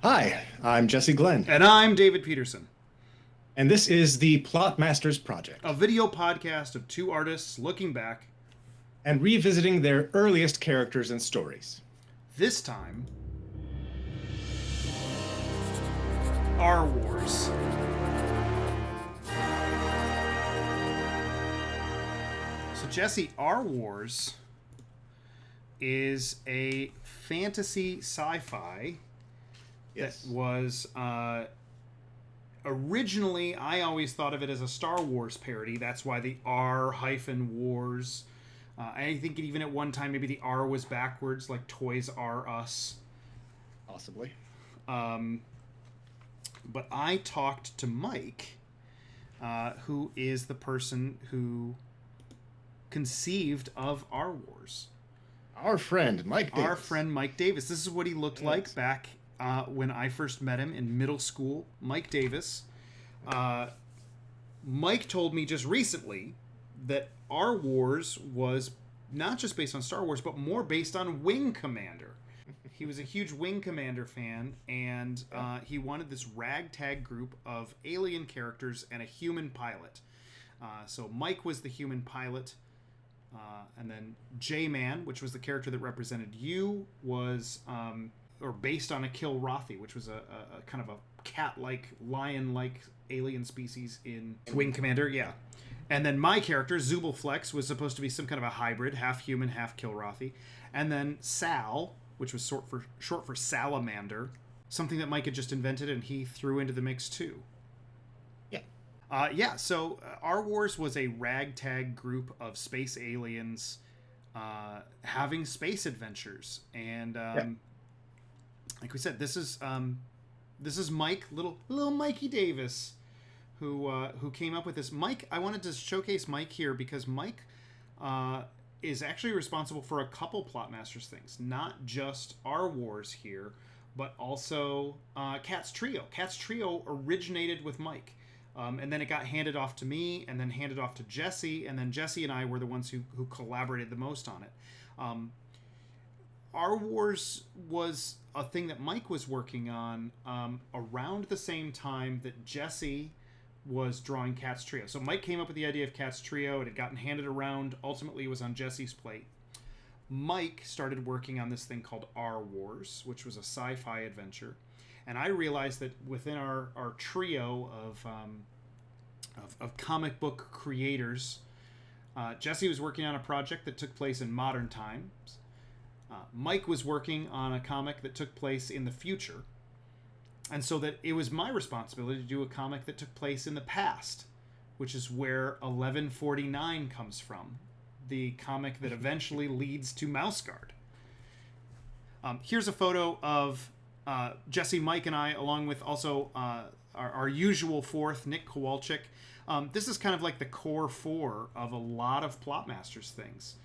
Hi, I'm Jesse Glenn, And I'm David Petersen, and this is the Plotmasters a Project, video podcast of two artists looking back, and revisiting their earliest characters and stories. this time, Our Wars. So, Jesse, Our Wars is a fantasy sci fi Yes. that was originally, I always thought of it as a Star Wars parody. That's why the R-Wars. I think even at one time, maybe the R was backwards, like Toys R Us. Possibly. But I talked to Mike, who is the person who conceived of Our Wars. Our friend, Mike Davis. Our friend Mike Davis. This is what he looked like back when I first met him in middle school. Mike Davis. Mike told me just recently that Our Wars was not just based on Star Wars, but more based on Wing Commander. He was a huge Wing Commander fan, and he wanted this ragtag group of alien characters and a human pilot. So Mike was the human pilot, and then J-Man, which was the character that represented you, was or based on a Kilrathi, which was a kind of a cat-like, lion-like alien species in Wing Commander. Yeah. And then my character, Zubalflex, was supposed to be some kind of a hybrid, half human, half Kilrathi. And then Sal, which was short for salamander, something that Mike had just invented and he threw into the mix too. Yeah. So Our Wars was a ragtag group of space aliens having space adventures. And like we said, this is Mike, little Mikey Davis, who came up with this. Mike, I wanted to showcase Mike here because Mike is actually responsible for a couple Plotmasters things, not just Our Wars here, but also Cat's Trio. Cat's Trio originated with Mike, and then it got handed off to me, and then handed off to Jesse, and then Jesse and I were the ones who collaborated the most on it. Our Wars was a thing that Mike was working on around the same time that Jesse was drawing Cat's Trio. So Mike came up with the idea of Cat's Trio. It had gotten handed around. Ultimately, it was on Jesse's plate. Mike started working on this thing called Our Wars, which was a sci-fi adventure. And I realized that within our trio of comic book creators, Jesse was working on a project that took place in modern times. Mike was working on a comic that took place in the future. And so that it was my responsibility to do a comic that took place in the past, which is where 1149 comes from, the comic that eventually leads to Mouse Guard. Here's a photo of Jesse, Mike, and I, along with also our usual fourth, Nick Kowalczyk. This is kind of like the core four of a lot of Plotmasters things.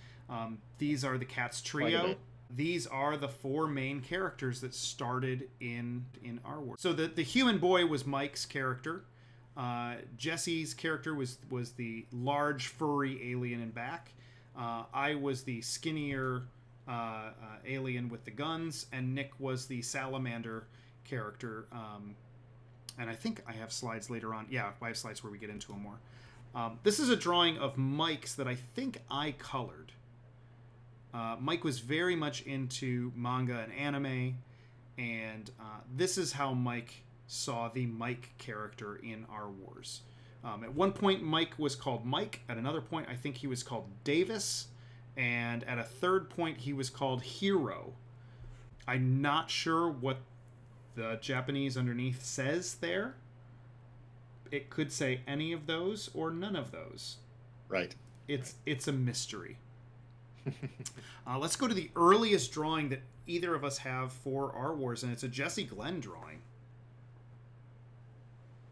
These are the Cat's Trio. These are the four main characters that started in Our Wars. So the human boy was Mike's character. Jesse's character was the large furry alien in back. I was the skinnier alien with the guns, and Nick was the salamander character. And I think I have slides later on. Yeah, I have slides where we get into them more. This is a drawing of Mike's that I think I colored. Mike was very much into manga and anime, and this is how Mike saw the Mike character in Our Wars. At one point, Mike was called Mike. At another point, I think he was called Davis. And at a third point, he was called Hero. I'm not sure what the Japanese underneath says there. It could say any of those or none of those. Right. It's a mystery. Let's go to the earliest drawing that either of us have for Our Wars, and it's a Jesse Glenn drawing.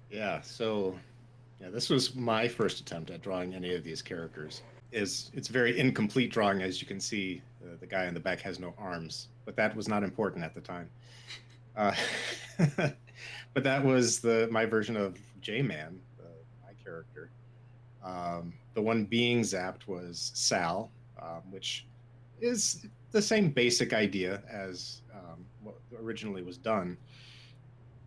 Yeah, so this was my first attempt at drawing any of these characters. It's a very incomplete drawing, as you can see. The guy in the back has no arms, but that was not important at the time. But that was my version of J-Man, my character. The one being zapped was Sal, which is the same basic idea as what originally was done.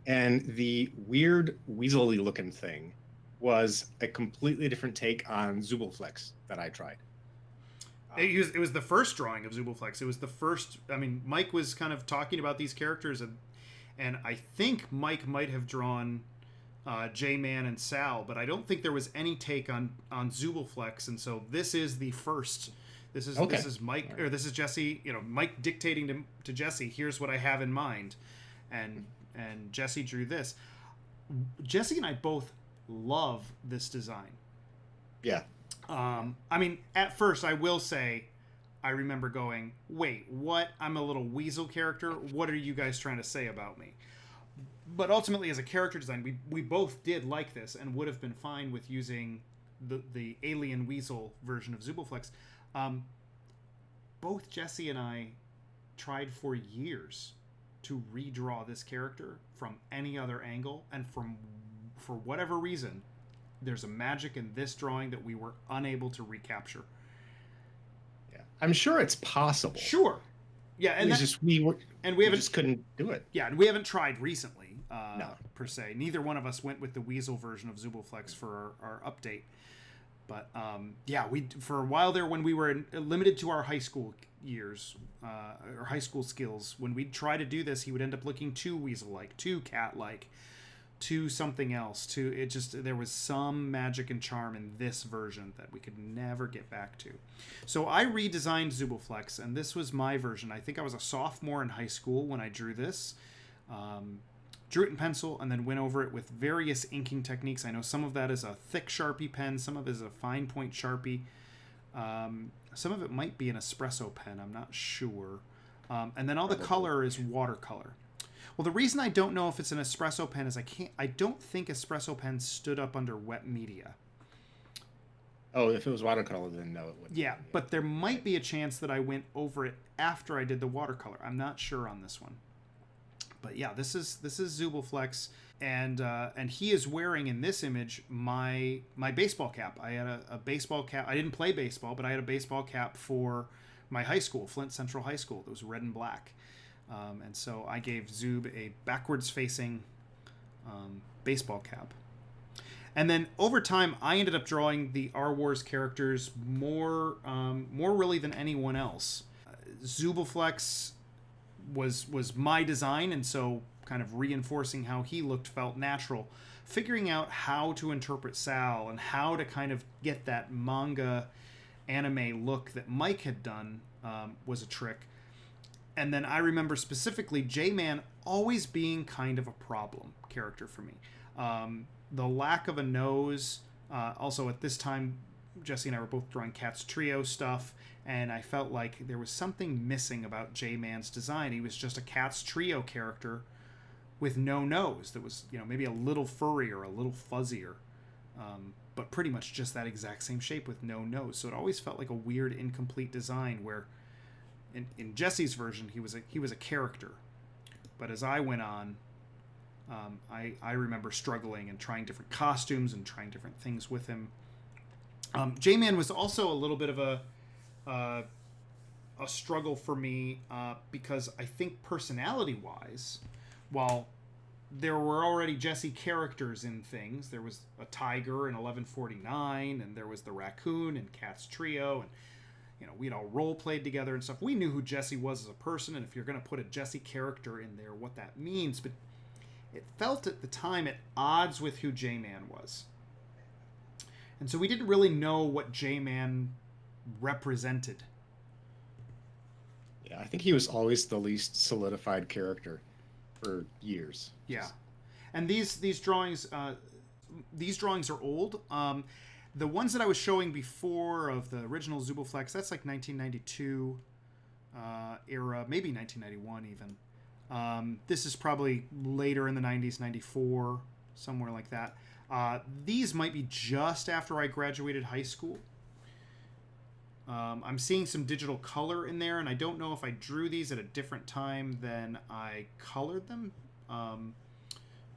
And the weird weaselly looking thing was a completely different take on Zubalflex that I tried. It was the first drawing of Zoobleflex. It was the first. I mean, Mike was kind of talking about these characters, and I think Mike might have drawn J-Man and Sal, but I don't think there was any take on Zubalflex, and so this is the first. This is Mike, or this is Jesse. You know, Mike dictating to Jesse, here's what I have in mind, and Jesse drew this. Jesse and I both love this design. Yeah. I mean, at first, I will say, I remember going, wait, what? I'm a little weasel character? What are you guys trying to say about me? But ultimately, as a character design, we both did like this and would have been fine with using the alien weasel version of Zubalflex. Both Jesse and I tried for years to redraw this character from any other angle, and for whatever reason, there's a magic in this drawing that we were unable to recapture. Yeah. I'm sure it's possible. Sure. Yeah, and we just couldn't do it. Yeah, and we haven't tried recently, No. per se. Neither one of us went with the Weasel version of Zubalflex for our update. But yeah, we for a while there, when we were limited to our high school years, or high school skills, when we'd try to do this, he would end up looking too weasel-like, too cat-like, to something else. There was some magic and charm in this version that we could never get back to. So I redesigned Zubalflex, and this was my version. I think I was a sophomore in high school when I drew this. Drew it in pencil and then went over it with various inking techniques. I know some of that is a thick Sharpie pen, some of it is a fine point Sharpie. Some of it might be an espresso pen, I'm not sure. And then all the color is watercolor. Well, the reason I don't know if it's an espresso pen is I don't think espresso pens stood up under wet media. Oh, if it was watercolor, then no, it wouldn't. Yeah, but there might be a chance that I went over it after I did the watercolor. I'm not sure on this one. But yeah, this is Zubalflex, and he is wearing in this image my baseball cap. I had a baseball cap. I didn't play baseball, but I had a baseball cap for my high school, Flint Central High School. It was red and black. And so I gave Zoob a backwards-facing baseball cap. And then over time, I ended up drawing the R Wars characters more really than anyone else. Zubalflex was my design, and so kind of reinforcing how he looked felt natural. Figuring out how to interpret Sal and how to kind of get that manga anime look that Mike had done was a trick. And then I remember specifically J-Man always being kind of a problem character for me. The lack of a nose. Also, at this time, Jesse and I were both drawing Cat's Trio stuff, and I felt like there was something missing about J-Man's design. He was just a Cat's Trio character with no nose. That was, maybe a little furrier, a little fuzzier, but pretty much just that exact same shape with no nose. So it always felt like a weird, incomplete design where in Jesse's version, he was a character. But as I went on, I remember struggling and trying different costumes and trying different things with him. J-Man was also a little bit of a struggle for me because I think personality-wise, while there were already Jesse characters in things, there was a tiger in 1149, and there was the raccoon in Cat's Trio, and we'd all role-played together and stuff. We knew who Jesse was as a person, and if you're going to put a Jesse character in there, what that means, but it felt at the time at odds with who J-Man was. And so we didn't really know what J-Man represented. Yeah, I think he was always the least solidified character for years. Yeah. And these drawings are old. The ones that I was showing before of the original Zubalflex, that's like 1992 era, maybe 1991 even. This is probably later in the 90s, 94, somewhere like that. These might be just after I graduated high school. I'm seeing some digital color in there, and I don't know if I drew these at a different time than I colored them.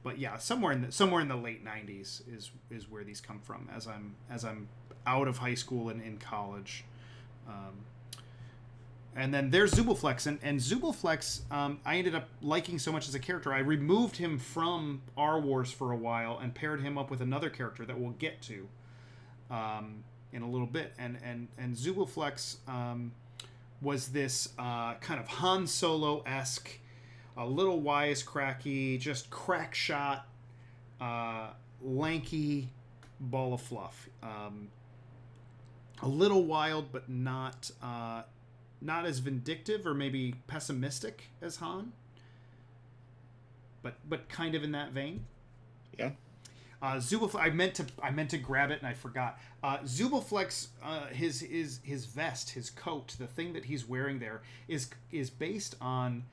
But yeah, somewhere in the late 90s is where these come from. As I'm out of high school and in college, And then there's Zubalflex, and Zubalflex, I ended up liking so much as a character. I removed him from R Wars for a while and paired him up with another character that we'll get to in a little bit. And Zubalflex was this kind of Han Solo-esque, a little wisecracky, just crack shot, lanky ball of fluff. A little wild, but not as vindictive or maybe pessimistic as Han, but kind of in that vein. Yeah. Zubalflex, I meant to grab it and I forgot. Zubalflex, his vest, his coat, the thing that he's wearing there is based on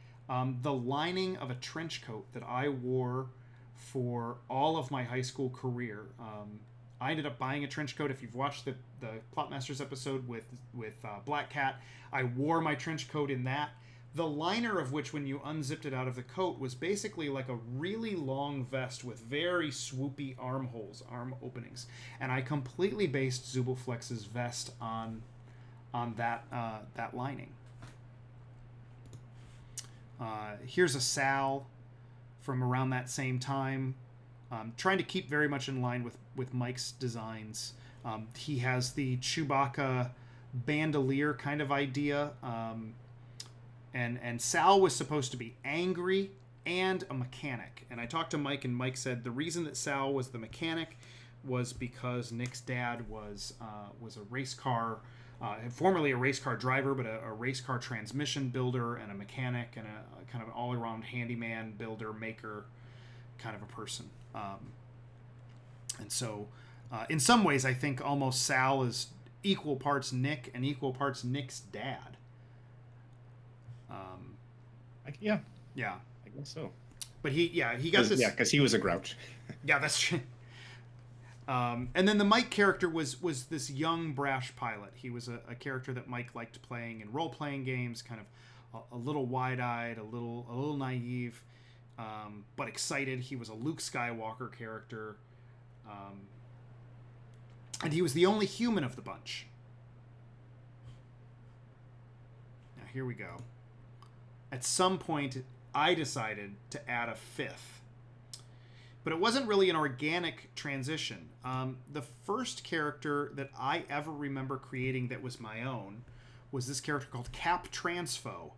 the lining of a trench coat that I wore for all of my high school career. I ended up buying a trench coat. If you've watched the Plotmasters episode with Black Cat, I wore my trench coat in that. The liner of which, when you unzipped it out of the coat, was basically like a really long vest with very swoopy armholes, arm openings. And I completely based Zubalflex's vest on that lining. Here's a Sal from around that same time. Trying to keep very much in line with Mike's designs. He has the Chewbacca bandolier kind of idea. And Sal was supposed to be angry and a mechanic. And I talked to Mike, and Mike said the reason that Sal was the mechanic was because Nick's dad was a race car, formerly a race car driver, but a race car transmission builder and a mechanic and a kind of an all-around handyman, builder, maker kind of a person. And so in some ways, I think almost Sal is equal parts Nick and equal parts Nick's dad. Yeah. Yeah. I guess so. But he got this. Yeah, because he was a grouch. Yeah, that's true. And then the Mike character was this young, brash pilot. He was a character that Mike liked playing in role-playing games, kind of a little wide-eyed, a little naive, but excited. He was a Luke Skywalker character. And he was the only human of the bunch. Now, here we go. At some point, I decided to add a fifth. But it wasn't really an organic transition. The first character that I ever remember creating that was my own was this character called Cap Transpho.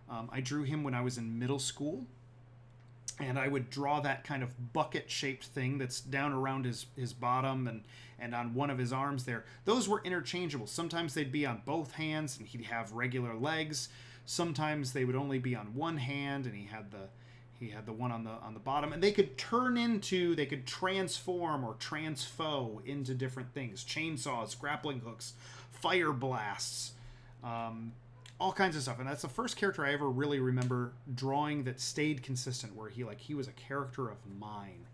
I drew him when I was in middle school. And I would draw that kind of bucket-shaped thing that's down around his bottom and on one of his arms there. Those were interchangeable. Sometimes they'd be on both hands, and he'd have regular legs. Sometimes they would only be on one hand, and he had the one on the bottom. And they could transform or transpho into different things: chainsaws, grappling hooks, fire blasts. All kinds of stuff. And that's the first character I ever really remember drawing that stayed consistent, where he was a character of mine.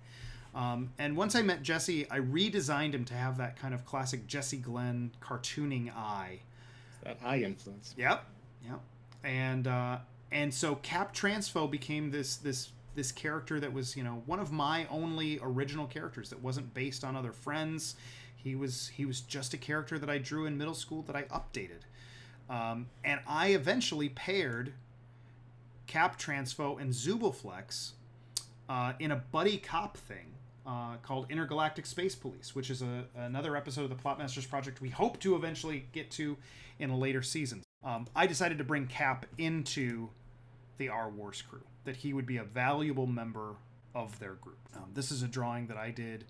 And once I met Jesse, I redesigned him to have that kind of classic Jesse Glenn cartooning eye. That eye influence. Yep. And so Cap Transpho became this character that was, one of my only original characters that wasn't based on other friends. He was just a character that I drew in middle school that I updated. And I eventually paired Cap Transpho and Zubalflex in a buddy cop thing called Intergalactic Space Police, which is another episode of the Plotmasters project we hope to eventually get to in a later season. I decided to bring Cap into the R Wars crew, that he would be a valuable member of their group. This is a drawing that I did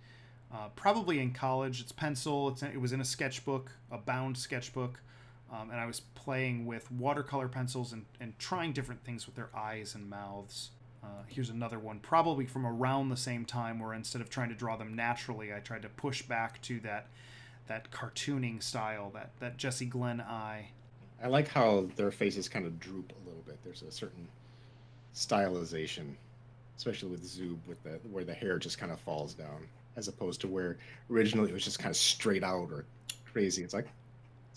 probably in college. It's pencil. It was in a sketchbook, a bound sketchbook. And I was playing with watercolor pencils and trying different things with their eyes and mouths. Here's another one, probably from around the same time, where instead of trying to draw them naturally, I tried to push back to that cartooning style, that Jesse Glenn eye. I like how their faces kind of droop a little bit. There's a certain stylization, especially with Zoob, where the hair just kind of falls down, as opposed to where originally it was just kind of straight out or crazy. It's like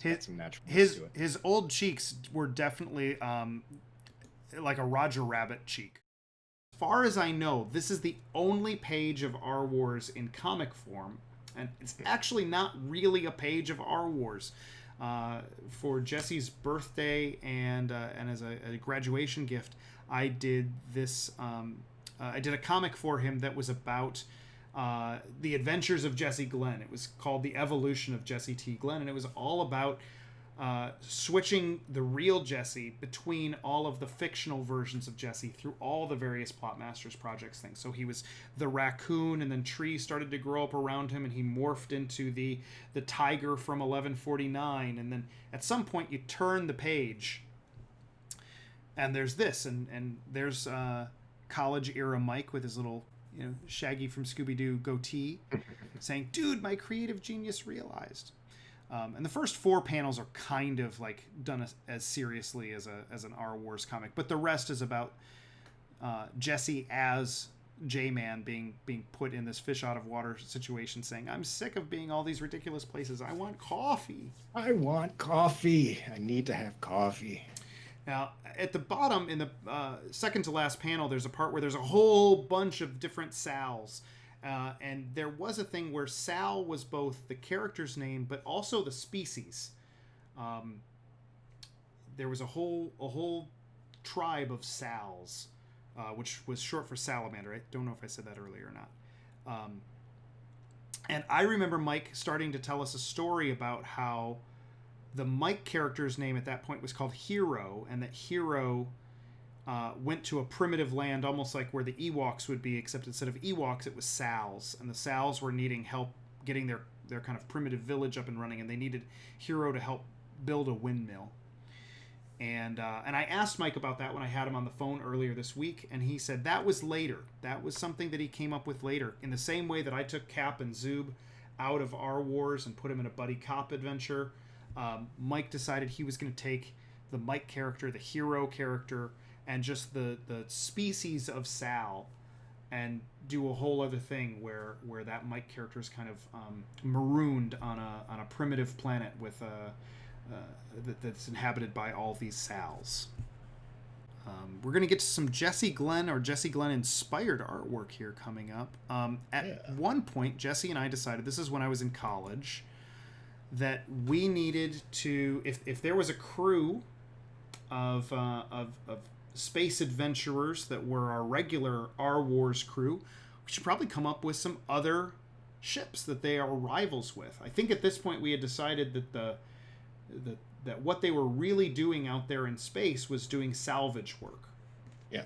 his old cheeks were definitely like a Roger Rabbit cheek. As far as I know, this is the only page of R Wars in comic form, and it's actually not really a page of R Wars. for Jesse's birthday and as a graduation gift, I did this. I did a comic for him that was about the adventures of Jesse Glenn. It was called The Evolution of Jesse T. Glenn, and it was all about switching the real Jesse between all of the fictional versions of Jesse through all the various Plotmasters projects things. So he was the raccoon, and then trees started to grow up around him, and he morphed into the tiger from 1149. And then at some point you turn the page, and there's this, and there's college era Mike with his little Shaggy from Scooby-Doo goatee saying, "Dude, my creative genius realized." And the first 4 panels are kind of like done as seriously as an R Wars comic, but the rest is about Jesse as J-Man being put in this fish out of water situation, saying, "I'm sick of being all these ridiculous places. I want coffee. I want coffee. I need to have coffee." Now, at the bottom, in the second to last panel, there's a part where there's a whole bunch of different Sals. And there was a thing where Sal was both the character's name, but also the species. There was a whole tribe of Sals, which was short for salamander. I don't know if I said that earlier or not. And I remember Mike starting to tell us a story about how the Mike character's name at that point was called Hero, and that Hero went to a primitive land almost like where the Ewoks would be, except instead of Ewoks it was Sals, and the Sals were needing help getting their kind of primitive village up and running, and they needed Hero to help build a windmill. And I asked Mike about that when I had him on the phone earlier this week, and he said that was later. That was something that he came up with later, in the same way that I took Cap and Zoob out of R Wars and put him in a buddy cop adventure. Mike decided he was going to take the Mike character, the Hero character, and just the species of Sal, and do a whole other thing where that Mike character is kind of marooned on a primitive planet with that's inhabited by all these Sals. We're going to get to some Jesse Glenn or Jesse Glenn inspired artwork here coming up. At one point, Jesse and I decided, this is when I was in college, that we needed to, if there was a crew of space adventurers that were our regular R Wars crew, we should probably come up with some other ships that they are rivals with. I think at this point we had decided that that what they were really doing out there in space was doing salvage work. Yeah.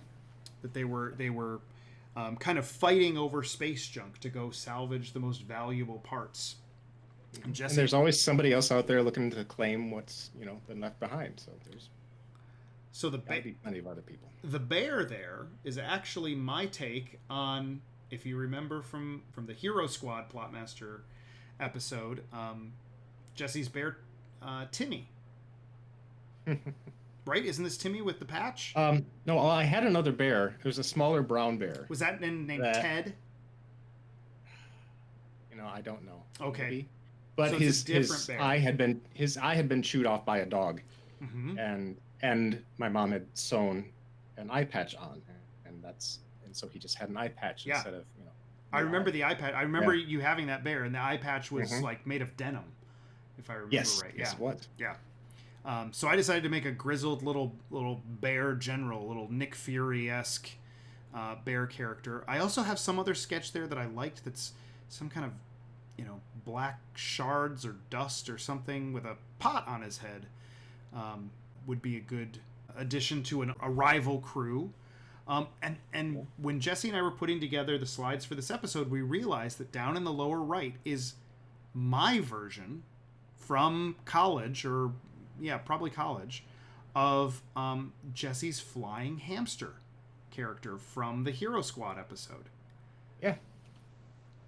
That they were kind of fighting over space junk to go salvage the most valuable parts. And there's always somebody else out there looking to claim what's been left behind. So the be plenty of other people. The bear there is actually my take on, if you remember from the Hero Squad Plotmaster episode, Jesse's bear, Timmy. Right? Isn't this Timmy with the patch? No, I had another bear. It was a smaller brown bear. Was that named Ted? I don't know. Okay. Maybe. But so his eye had been chewed off by a dog, and my mom had sewn an eye patch on, and so he just had an eye patch instead of I remember the eye patch. I remember you having that bear, and the eye patch was like made of denim, if I remember right. Yes, what? Yeah. So I decided to make a grizzled little bear general, little Nick Fury-esque bear character. I also have some other sketch there that I liked. That's some kind of black shards or dust or something with a pot on his head. Would be a good addition to a rival crew. And when Jesse and I were putting together the slides for this episode, we realized that down in the lower right is my version from college, or probably college, of Jesse's flying hamster character from the Hero Squad episode. Yeah.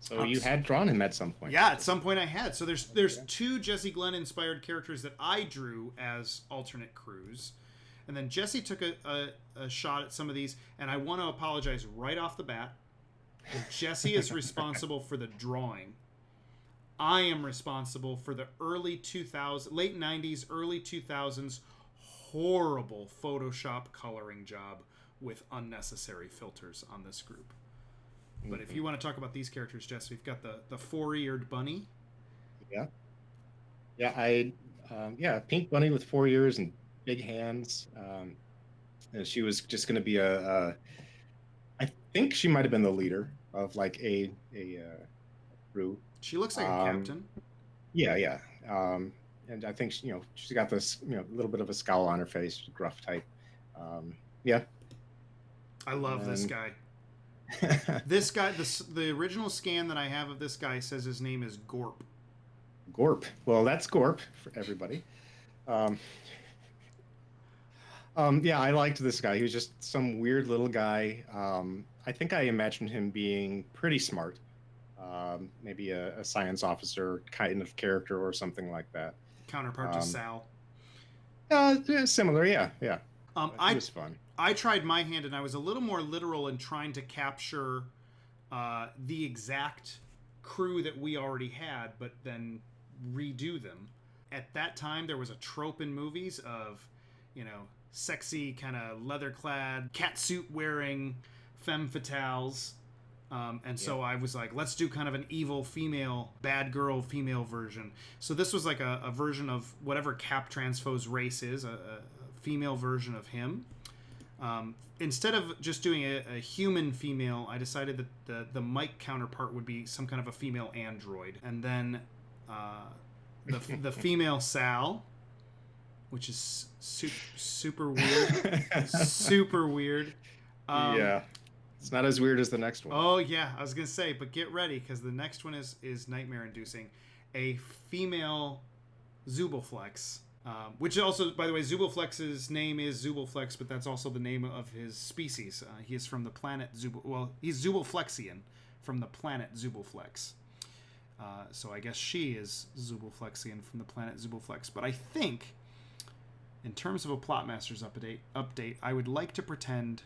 So you had drawn him at some point. Yeah, at some point I had. So there's 2 Jesse Glenn inspired characters that I drew as alternate crews. And then Jesse took a shot at some of these, and I want to apologize right off the bat. Jesse is responsible for the drawing. I am responsible for the late 90s, early 2000s horrible Photoshop coloring job with unnecessary filters on this group. But if you want to talk about these characters, Jess, we've got the 4-eared bunny. Yeah. Yeah, I Yeah, pink bunny with 4 ears and big hands. And she was just going to be I think she might have been the leader of like a crew. She looks like a Um, captain. yeah, yeah. And I think she's got this little bit of a scowl on her face, gruff type. Yeah, I and love this then guy. This guy, the original scan that I have of this guy says his name is Gorp. Gorp. Well, that's Gorp for everybody. Um, yeah, I liked this guy. He was just some weird little guy. I think I imagined him being pretty smart, maybe a science officer kind of character or something like that. Counterpart to Um, Sal. yeah, similar, yeah, yeah. But he I was fun. I tried my hand and I was a little more literal in trying to capture the exact crew that we already had, but then redo them. At that time, there was a trope in movies of, sexy kind of leather-clad, catsuit wearing femme fatales. And so I was like, let's do kind of an evil female, bad girl female version. So this was like a version of whatever Cap Transpho's race is, a female version of him. Instead of just doing a human female, I decided that the Mike counterpart would be some kind of a female android. And then the female Sal, which is super weird. Super weird. Yeah, it's not as weird as the next one. Oh yeah, I was gonna say, but get ready because the next one is nightmare inducing. A female Zubalflex, which also, by the way, Zubalflex's name is Zubalflex, but that's also the name of his species. He is from the planet he's Zubalflexian from the planet Zubalflex. So I guess she is Zoobleflexian from the planet Zubalflex. But I think, in terms of a Plotmasters update, I would like to pretend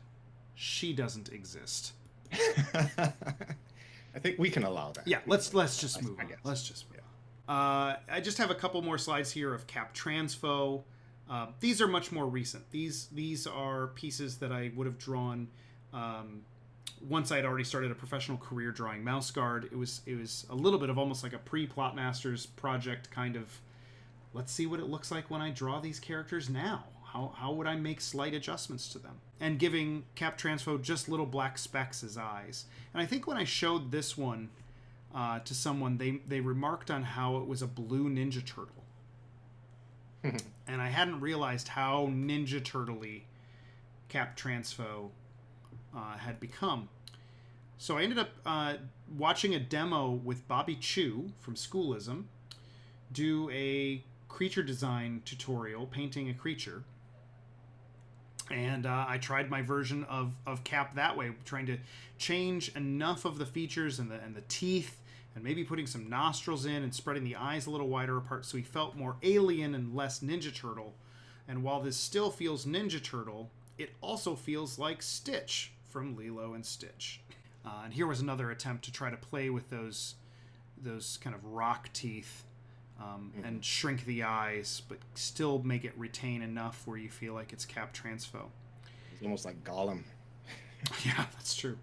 she doesn't exist. I think we can allow that. Yeah, let's just move on. Let's just move on. I just have a couple more slides here of Cap Transpho. These are much more recent. These are pieces that I would have drawn once I'd already started a professional career drawing Mouse Guard. It was a little bit of almost like a pre-Plotmasters project kind of, let's see what it looks like when I draw these characters now. How would I make slight adjustments to them? And giving Cap Transpho just little black specks as eyes. And I think when I showed this one to someone, they remarked on how it was a blue Ninja Turtle. And I hadn't realized how Ninja Turtle-y Cap Transpho had become. So I ended up watching a demo with Bobby Chu from Schoolism do a creature design tutorial, painting a creature. And I tried my version of Cap that way, trying to change enough of the features and the teeth, and maybe putting some nostrils in and spreading the eyes a little wider apart so he felt more alien and less Ninja Turtle. And while this still feels Ninja Turtle, it also feels like Stitch from Lilo and Stitch. And here was another attempt to try to play with those kind of rock teeth and shrink the eyes, but still make it retain enough where you feel like it's Cap Transpho. It's almost like Gollum. Yeah, that's true.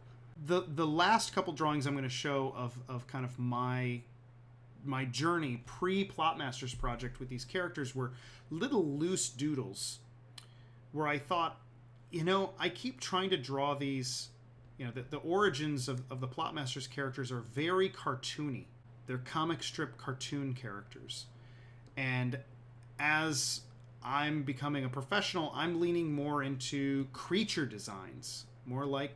The last couple drawings I'm going to show of kind of my journey pre-Plotmasters project with these characters were little loose doodles where I thought, I keep trying to draw these, the origins of the Plotmasters characters are very cartoony. They're comic strip cartoon characters. And as I'm becoming a professional, I'm leaning more into creature designs, more like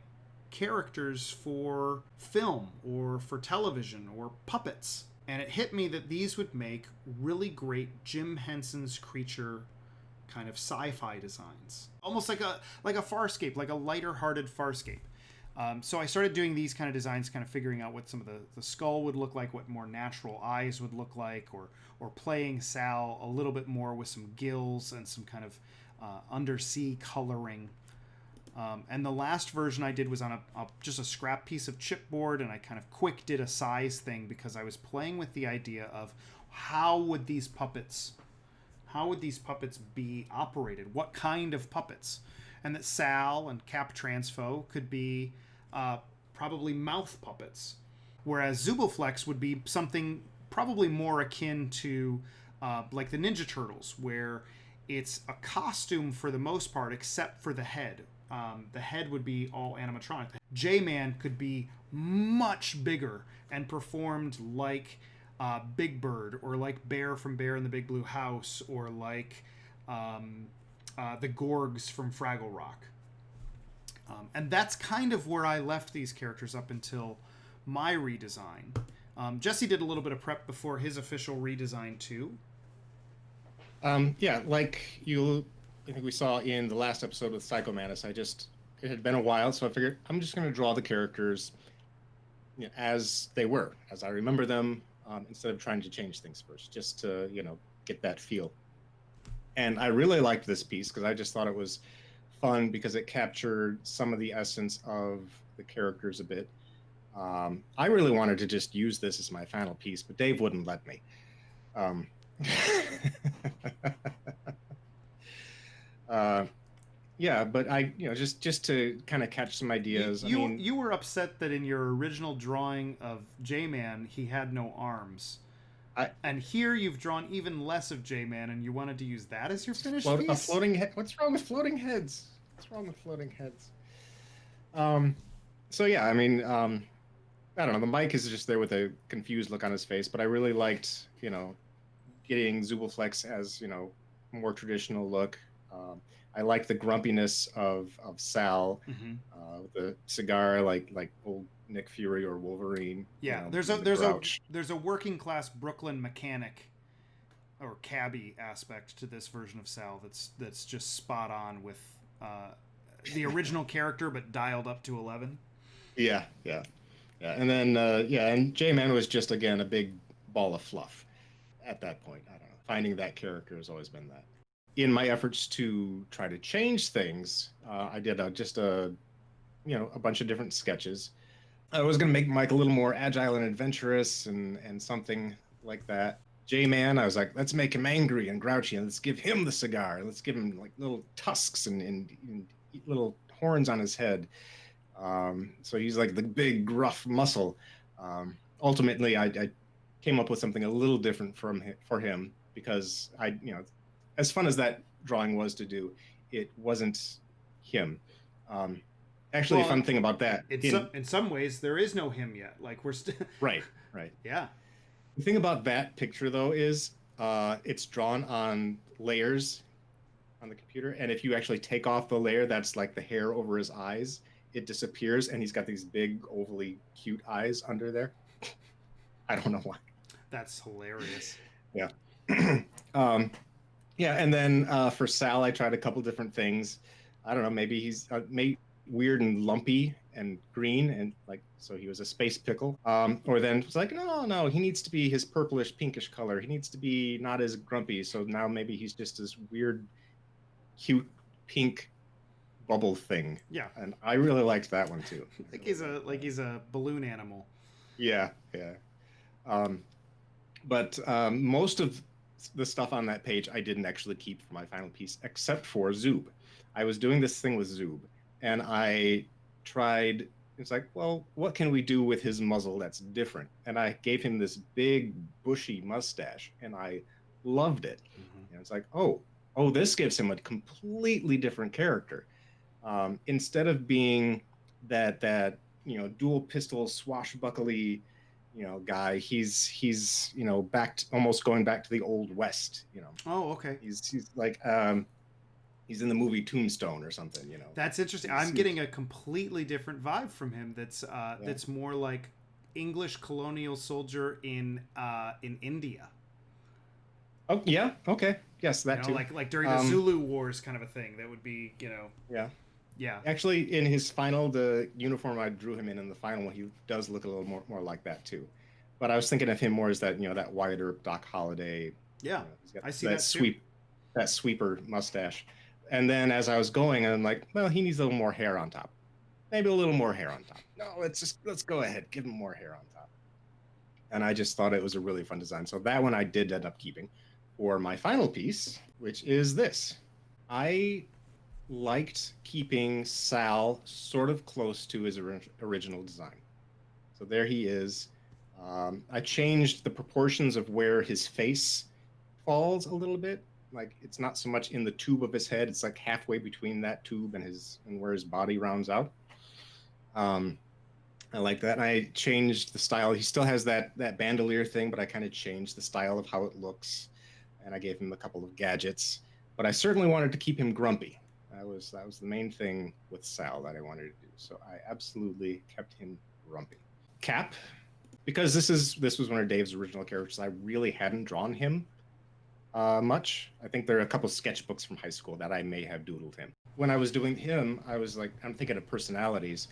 characters for film or for television or puppets. And it hit me that these would make really great Jim Henson's creature kind of sci-fi designs. Almost like a Farscape, like a lighter-hearted Farscape. So I started doing these kind of designs, kind of figuring out what some of the skull would look like, what more natural eyes would look like, or playing Sal a little bit more with some gills and some kind of undersea coloring. And the last version I did was on just a scrap piece of chipboard, and I kind of quick did a size thing because I was playing with the idea of how would these puppets be operated? What kind of puppets? And that Sal and Cap Transpho could be probably mouth puppets, whereas Zubalflex would be something probably more akin to like the Ninja Turtles, where it's a costume for the most part, except for the head. The head would be all animatronic. J-Man could be much bigger and performed like Big Bird, or like Bear from Bear in the Big Blue House, or like the Gorgs from Fraggle Rock. And that's kind of where I left these characters up until my redesign. Jesse did a little bit of prep before his official redesign too. Yeah, like I think we saw in the last episode with Psycho Mantis, it had been a while, so I figured I'm just going to draw the characters, you know, as they were, as I remember them, instead of trying to change things first, just to, you know, get that feel. And I really liked this piece because I just thought it was fun because it captured some of the essence of the characters a bit. I really wanted to just use this as my final piece, but Dave wouldn't let me. Um, yeah, but just to kind of catch some ideas. You were upset that in your original drawing of J-Man, he had no arms. And here you've drawn even less of J-Man, and you wanted to use that as your finished piece? A floating head. What's wrong with floating heads? What's wrong with floating heads? So yeah, I don't know. The Mike is just there with a confused look on his face, but I really liked, you know, getting Zubalflex as, you know, more traditional look. I like the grumpiness of Sal, with the cigar, like old Nick Fury or Wolverine. Yeah, you know, there's a working class Brooklyn mechanic or cabbie aspect to this version of Sal that's just spot on with the original character, but dialed up to 11. Yeah. And then and J-Man was just again a big ball of fluff at that point. I don't know. Finding that character has always been that. In my efforts to try to change things, I did just a bunch of different sketches. I was going to make Mike a little more agile and adventurous and something like that. J-Man, I was like, let's make him angry and grouchy, and let's give him the cigar. Let's give him like little tusks and little horns on his head. So he's like the big gruff muscle. Ultimately, I came up with something a little different for him because as fun as that drawing was to do, it wasn't him. Actually, a fun thing about that. In some ways, there is no him yet. Like we're still right. Yeah. The thing about that picture, though, is it's drawn on layers on the computer, and if you actually take off the layer that's like the hair over his eyes, it disappears, and he's got these big, overly cute eyes under there. I don't know why. That's hilarious. Yeah. Yeah, and then for Sal, I tried a couple different things. I don't know, maybe he's weird and lumpy and green, and like, so he was a space pickle. Or then it's like, no, he needs to be his purplish pinkish color. He needs to be not as grumpy. So now maybe he's just this weird, cute pink bubble thing. Yeah. And I really liked that one too. He's a balloon animal. Yeah. But most of the stuff on that page I didn't actually keep for my final piece, except for Zoob. I was doing this thing with Zoob, and I tried, it's like, well, what can we do with his muzzle that's different? And I gave him this big, bushy mustache, and I loved it. Mm-hmm. And it's like, oh, this gives him a completely different character. Instead of being that dual pistol swashbuckly guy, he's almost going back to the old west. Oh, okay. He's like he's in the movie Tombstone or something. That's interesting. I'm getting a completely different vibe from him. That's more like English colonial soldier in India. Oh yeah, okay, yes, that too. Like during the Zulu Wars kind of a thing. That would be Yeah. Actually, in his the uniform I drew him in the final one, he does look a little more like that too. But I was thinking of him more as that that Wyatt Earp, Doc Holliday. Yeah, I see that that sweeper mustache. And then as I was going, I'm like, well, he needs a little more hair on top. Maybe a little more hair on top. No, let's go ahead, give him more hair on top. And I just thought it was a really fun design. So that one I did end up keeping for my final piece, which is this. I liked keeping Sal sort of close to his original design. So there he is. I changed the proportions of where his face falls a little bit. Like it's not so much in the tube of his head; it's like halfway between that tube and where his body rounds out. Um, I like that. And I changed the style. He still has that bandolier thing, but I kind of changed the style of how it looks, and I gave him a couple of gadgets. But I certainly wanted to keep him grumpy. That was the main thing with Sal that I wanted to do. So I absolutely kept him grumpy. Cap, because this was one of Dave's original characters. I really hadn't drawn him much. I think there are a couple sketchbooks from high school that I may have doodled him. When I was doing him, I was like, I'm thinking of personalities.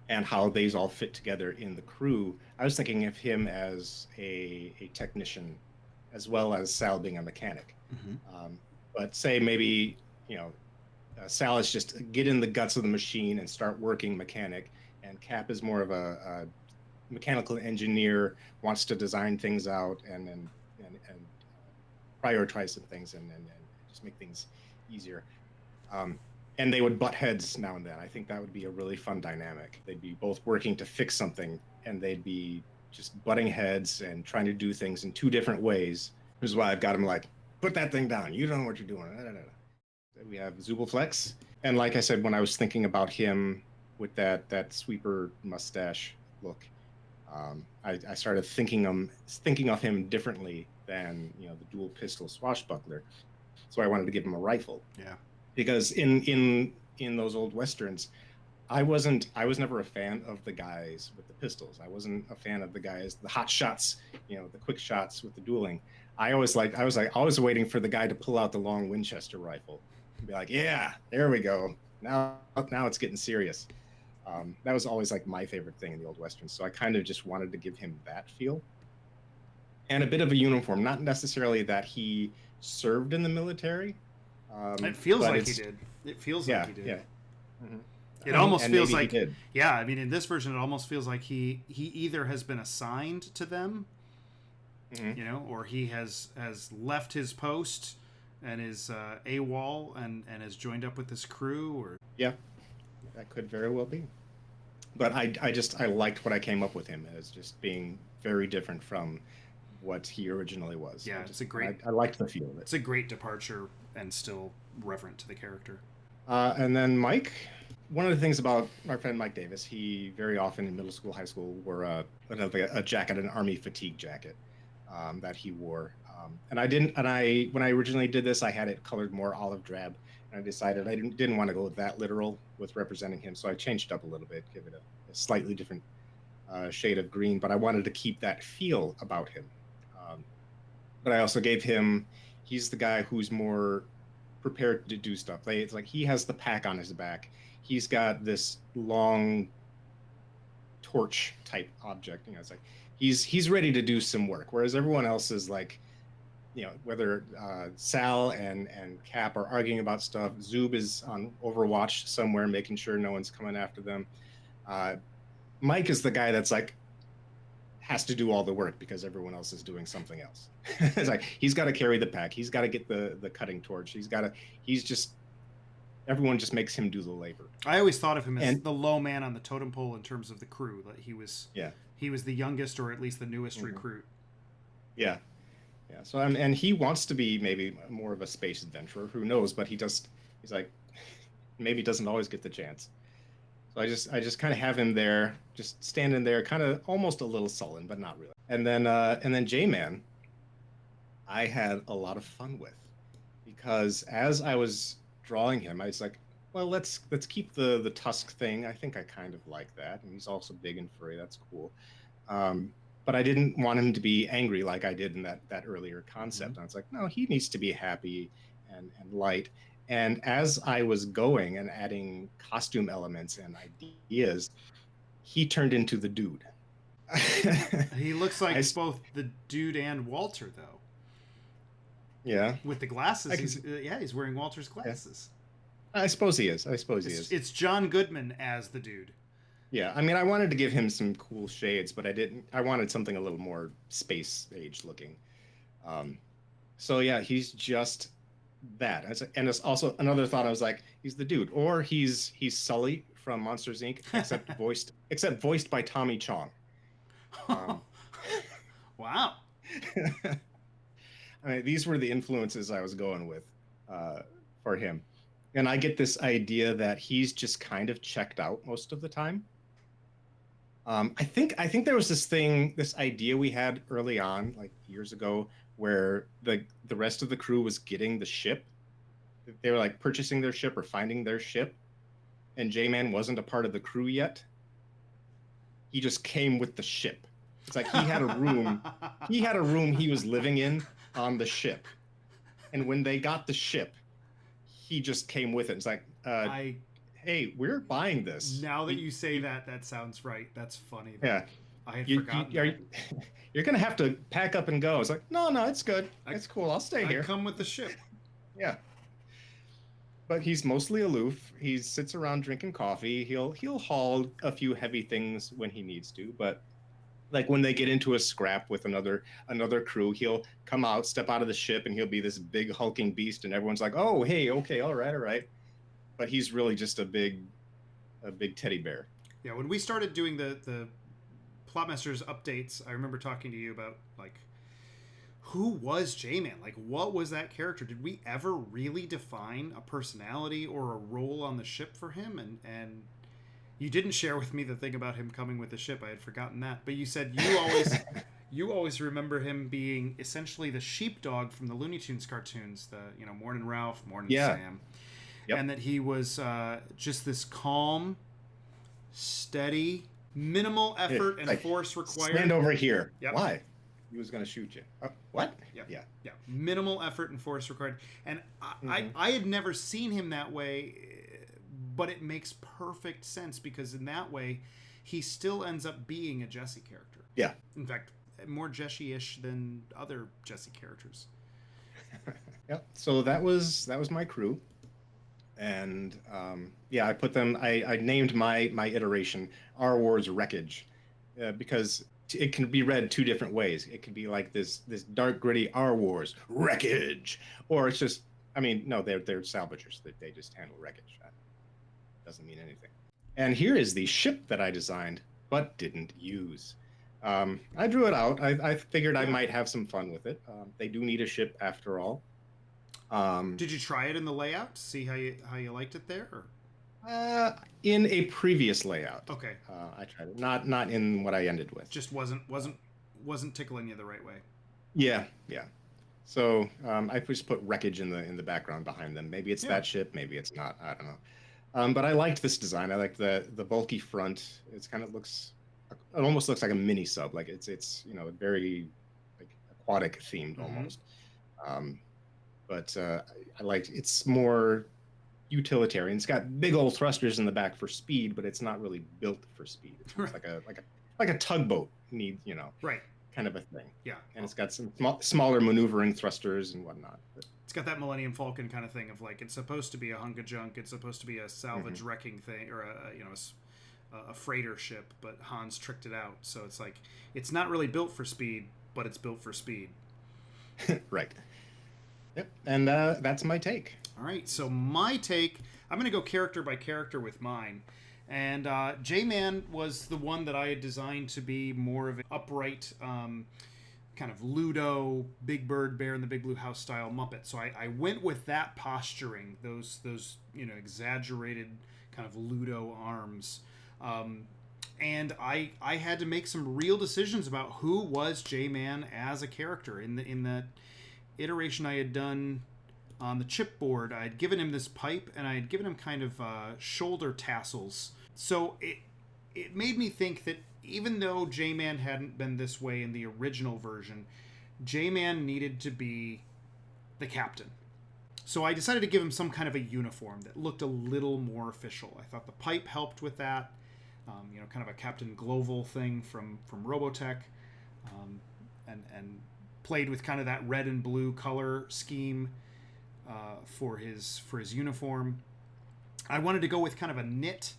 And how these all fit together in the crew. I was thinking of him as a technician, as well as Sal being a mechanic. But say maybe, Sal is just get in the guts of the machine and start working mechanic, and Cap is more of a mechanical engineer, wants to design things out and prioritize some things and just make things easier. And they would butt heads now and then. I think that would be a really fun dynamic. They'd be both working to fix something, and they'd be just butting heads and trying to do things in two different ways. Which is why I've got them like, put that thing down. You don't know what you're doing. We have Zubalflex. And like I said, when I was thinking about him with that sweeper mustache look, I started thinking of him differently than the dual pistol swashbuckler. So I wanted to give him a rifle. Yeah. Because in those old westerns, I was never a fan of the guys with the pistols. I wasn't a fan of the guys, the hot shots, the quick shots with the dueling. I was always waiting for the guy to pull out the long Winchester rifle and be like, yeah, there we go. Now it's getting serious. That was always like my favorite thing in the old westerns. So I kind of just wanted to give him that feel. And a bit of a uniform, not necessarily that he served in the military. It feels like he did. It feels like he did. Yeah. Mm-hmm. It almost feels like, yeah. I mean, in this version, it almost feels like he either has been assigned to them, or he has left his post and is AWOL and has joined up with this crew. Or yeah, that could very well be. But I liked what I came up with him as just being very different from what he originally was. Yeah, it's a great. I liked the feel of it. It's a great departure and still reverent to the character. And then Mike, one of the things about our friend Mike Davis, he very often in middle school, high school wore a jacket, an army fatigue jacket that he wore. And when I originally did this, I had it colored more olive drab, and I decided I didn't want to go that literal with representing him, so I changed it up a little bit, give it a slightly different shade of green, but I wanted to keep that feel about him. But I also gave him, he's the guy who's more prepared to do stuff. It's like he has the pack on his back. He's got this long torch type object. It's like he's ready to do some work, whereas everyone else is like, whether Sal and Cap are arguing about stuff, Zoob is on Overwatch somewhere making sure no one's coming after them. Mike is the guy that's like has to do all the work because everyone else is doing something else. It's like he's got to carry the pack, he's got to get the cutting torch, everyone just makes him do the labor. I always thought of him as the low man on the totem pole in terms of the crew. That he was the youngest, or at least the newest recruit. Yeah. So and he wants to be maybe more of a space adventurer. Who knows? But he's like maybe doesn't always get the chance. So I just kind of have him there, just standing there, kind of almost a little sullen, but not really. And then J-Man, I had a lot of fun with, because as I was drawing him, I was like, well, let's keep the tusk thing. I think I kind of like that, and he's also big and furry. That's cool. But I didn't want him to be angry like I did in that earlier concept. And I was like, no, he needs to be happy and light. And as I was going and adding costume elements and ideas, he turned into the dude. He looks like both the dude and Walter, though. Yeah. With the glasses. He's wearing Walter's glasses. Yeah. I suppose he is. It's John Goodman as the dude. Yeah. I mean, I wanted to give him some cool shades, but I wanted something a little more space age looking. So yeah, he's just that. And it's also another thought. I was like, he's the dude, or he's Sully from Monsters Inc. except voiced by Tommy Chong. Wow. I mean, these were the influences I was going with for him. And I get this idea that he's just kind of checked out most of the time. I think there was this idea we had early on, like years ago, where the rest of the crew was getting the ship. They were like purchasing their ship or finding their ship, and J-Man wasn't a part of the crew yet. He just came with the ship. It's like he had a room. He had a room he was living in on the ship, and when they got the ship, he just came with it. It's like, hey, we're buying this. Now that you say that, that sounds right. That's funny. Yeah. I had forgotten. You're going to have to pack up and go. It's like, no, it's good. It's cool. I'll stay here. I come with the ship. Yeah. But he's mostly aloof. He sits around drinking coffee. He'll haul a few heavy things when he needs to, but like when they get into a scrap with another crew, he'll come out, step out of the ship, and he'll be this big hulking beast, and everyone's like, "Oh, hey, okay, all right." But he's really just a big teddy bear. Yeah, when we started doing the Plotmasters updates, I remember talking to you about like, who was J-Man? Like, what was that character? Did we ever really define a personality or a role on the ship for him? And you didn't share with me the thing about him coming with the ship. I had forgotten that. But you said you always remember him being essentially the sheepdog from the Looney Tunes cartoons, the Morning Ralph, Morning Sam. Yep. And that he was just this calm, steady, minimal effort and force required. Stand over here. Yep. Why? He was going to shoot you. What? Yep. Yeah. Minimal effort and force required. And I had never seen him that way, but it makes perfect sense because in that way, he still ends up being a Jesse character. Yeah. In fact, more Jesse-ish than other Jesse characters. Yep. So that was my crew. And I put them. I named my iteration "Our Wars Wreckage" because it can be read two different ways. It could be like this dark, gritty "Our Wars Wreckage," or it's just. I mean, no, they're salvagers. They just handle wreckage. That doesn't mean anything. And here is the ship that I designed but didn't use. I drew it out. I figured I might have some fun with it. They do need a ship after all. Did you try it in the layout to see how you liked it there? Or? In a previous layout. Okay. I tried it. Not in what I ended with. Just wasn't tickling you the right way. Yeah. So I just put wreckage in the background behind them. Maybe it's that ship. Maybe it's not. I don't know. But I liked this design. I liked the bulky front. It almost looks like a mini sub. Like it's very like aquatic themed almost. But I liked it's more utilitarian. It's got big old thrusters in the back for speed, but it's not really built for speed. It's like a tugboat need right kind of a thing. Yeah, and it's got some smaller maneuvering thrusters and whatnot. But it's got that Millennium Falcon kind of thing of like it's supposed to be a hunk of junk. It's supposed to be a salvage wrecking thing or a freighter ship, but Hans tricked it out. So it's like it's not really built for speed, but it's built for speed. Right. Yep, and that's my take. All right, so my take, I'm going to go character by character with mine. And J-Man was the one that I had designed to be more of an upright, kind of Ludo, Big Bird, Bear in the Big Blue House style Muppet. So I went with that posturing, those exaggerated kind of Ludo arms. And I had to make some real decisions about who was J-Man as a character in that iteration I had done on the chipboard. I had given him this pipe and I had given him kind of shoulder tassels. So it made me think that even though J-Man hadn't been this way in the original version, J-Man needed to be the captain. So I decided to give him some kind of a uniform that looked a little more official. I thought the pipe helped with that. Kind of a Captain Gloval thing from Robotech. And played with kind of that red and blue color scheme for his uniform. I wanted to go with kind of a knit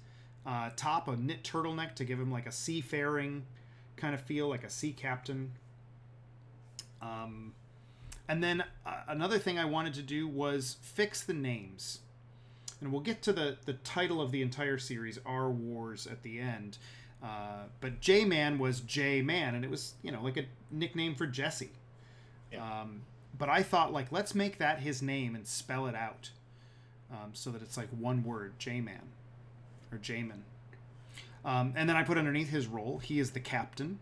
top, a knit turtleneck to give him like a seafaring kind of feel, like a sea captain. And then another thing I wanted to do was fix the names. And we'll get to the title of the entire series, Our Wars, at the end. But J-Man was J-Man, and it was, like a nickname for Jesse. Yeah. But I thought, like, let's make that his name and spell it out, so that it's like one word, J-Man or J-Man. And then I put underneath his role, he is the captain.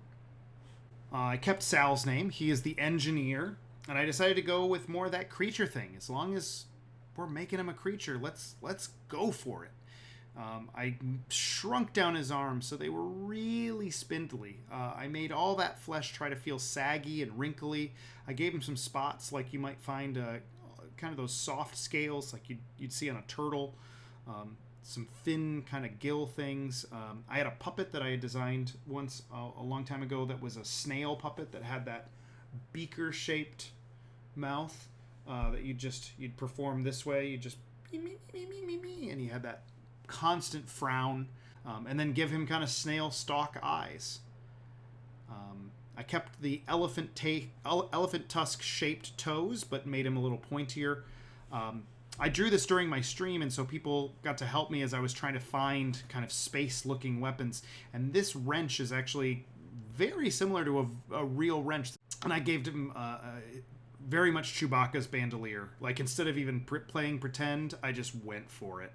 I kept Sal's name. He is the engineer. And I decided to go with more of that creature thing. As long as we're making him a creature, let's go for it. I shrunk down his arms so they were really spindly. I made all that flesh try to feel saggy and wrinkly. I gave him some spots like you might find kind of those soft scales like you'd see on a turtle. Some thin kind of gill things. I had a puppet that I had designed once a long time ago that was a snail puppet that had that beaker-shaped mouth that you'd perform this way. You just and he had that constant frown, and then give him kind of snail stalk eyes. I kept the elephant tusk shaped toes, but made him a little pointier. I drew this during my stream, and so people got to help me as I was trying to find kind of space-looking weapons. And this wrench is actually very similar to a real wrench. And I gave him very much Chewbacca's bandolier. Like, instead of even playing pretend, I just went for it.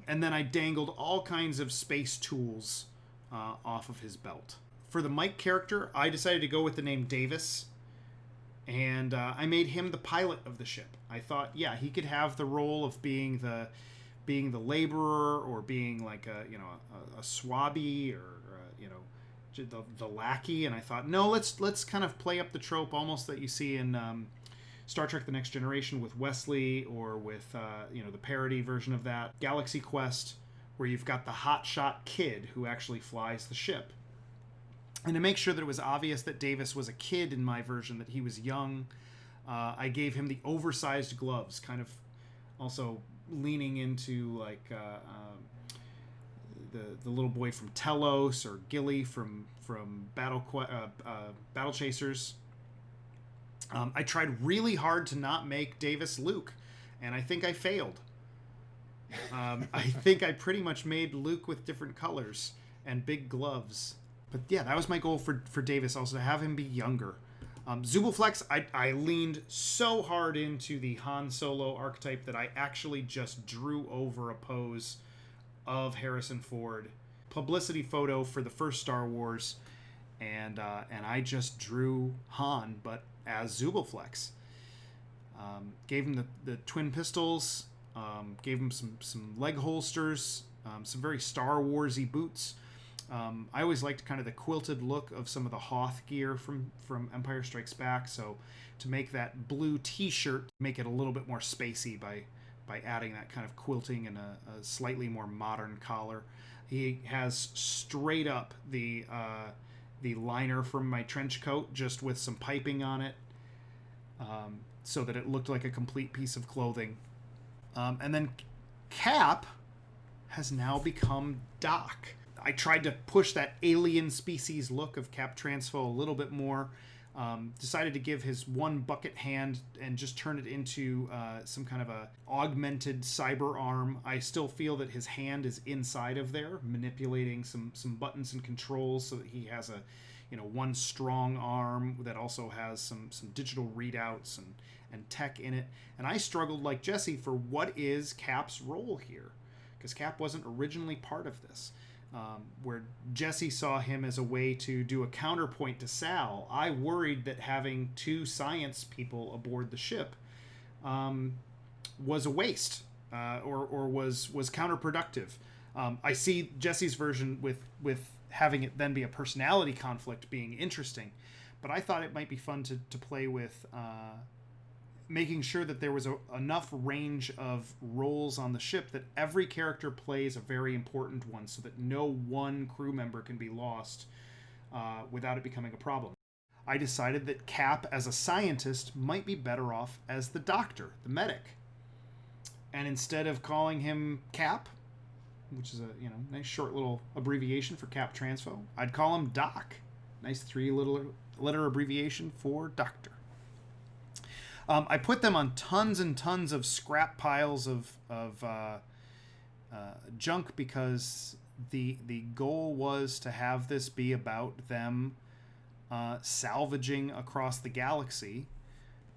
And then I dangled all kinds of space tools off of his belt. For the Mike character, I decided to go with the name Davis. And I made him the pilot of the ship. I thought, yeah, he could have the role of being the laborer, or being like a swabby, or the lackey. And I thought, no, let's kind of play up the trope almost that you see in Star Trek: The Next Generation with Wesley, or with the parody version of that, Galaxy Quest, where you've got the hotshot kid who actually flies the ship. And to make sure that it was obvious that Davis was a kid in my version, that he was young, I gave him the oversized gloves, kind of also leaning into like the little boy from Telos, or Gilly from Battle Chasers. I tried really hard to not make Davis Luke, and I think I failed. I think I pretty much made Luke with different colors and big gloves. But yeah, that was my goal for Davis, also to have him be younger. Zubalflex, I leaned so hard into the Han Solo archetype that I actually just drew over a pose of Harrison Ford. Publicity photo for the first Star Wars, and I just drew Han, but as Zubalflex. Gave him the twin pistols, gave him some leg holsters, some very Star Wars-y boots. I always liked kind of the quilted look of some of the Hoth gear from Empire Strikes Back, so to make that blue t-shirt, make it a little bit more spacey by adding that kind of quilting and a slightly more modern collar. He has straight up the liner from my trench coat, just with some piping on it, so that it looked like a complete piece of clothing. And then Cap has now become Doc. I tried to push that alien species look of Cap Transpho a little bit more. Decided to give his one bucket hand and just turn it into some kind of a augmented cyber arm. I still feel that his hand is inside of there, manipulating some buttons and controls, so that he has a one strong arm that also has some digital readouts and tech in it. And I struggled, like Jesse, for what is Cap's role here, because Cap wasn't originally part of this. Where Jesse saw him as a way to do a counterpoint to Sal, I worried that having two science people aboard the ship was a waste, or was counterproductive. I see Jesse's version with having it then be a personality conflict being interesting, but I thought it might be fun to play with making sure that there was enough range of roles on the ship that every character plays a very important one, so that no one crew member can be lost without it becoming a problem. I decided that Cap, as a scientist, might be better off as the doctor, the medic. And instead of calling him Cap, which is a nice short little abbreviation for Cap Transpho, I'd call him Doc. Nice 3-letter abbreviation for doctor. I put them on tons and tons of scrap piles of junk, because the goal was to have this be about them salvaging across the galaxy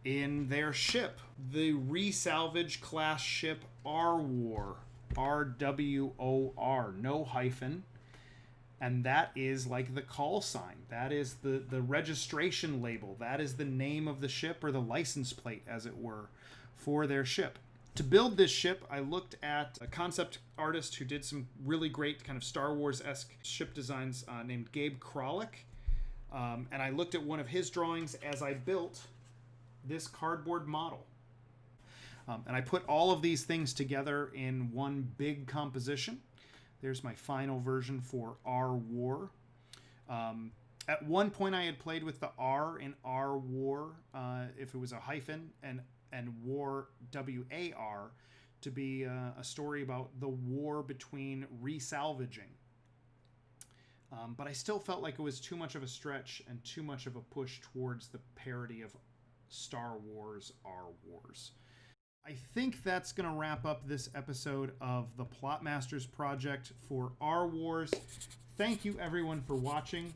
in their ship, the resalvage class ship R-War, RWOR, no hyphen. And that is like the call sign. That is the registration label. That is the name of the ship, or the license plate, as it were, for their ship. To build this ship, I looked at a concept artist who did some really great kind of Star Wars-esque ship designs named Gabe Kralik. And I looked at one of his drawings as I built this cardboard model. And I put all of these things together in one big composition. There's my final version for R-War. At one point, I had played with the R in R-War, if it was a hyphen, and War, W-A-R, to be a story about the war between resalvaging. But I still felt like it was too much of a stretch and too much of a push towards the parody of Star Wars, R-Wars. I think that's going to wrap up this episode of the Plotmasters project for R-Wars. Thank you, everyone, for watching.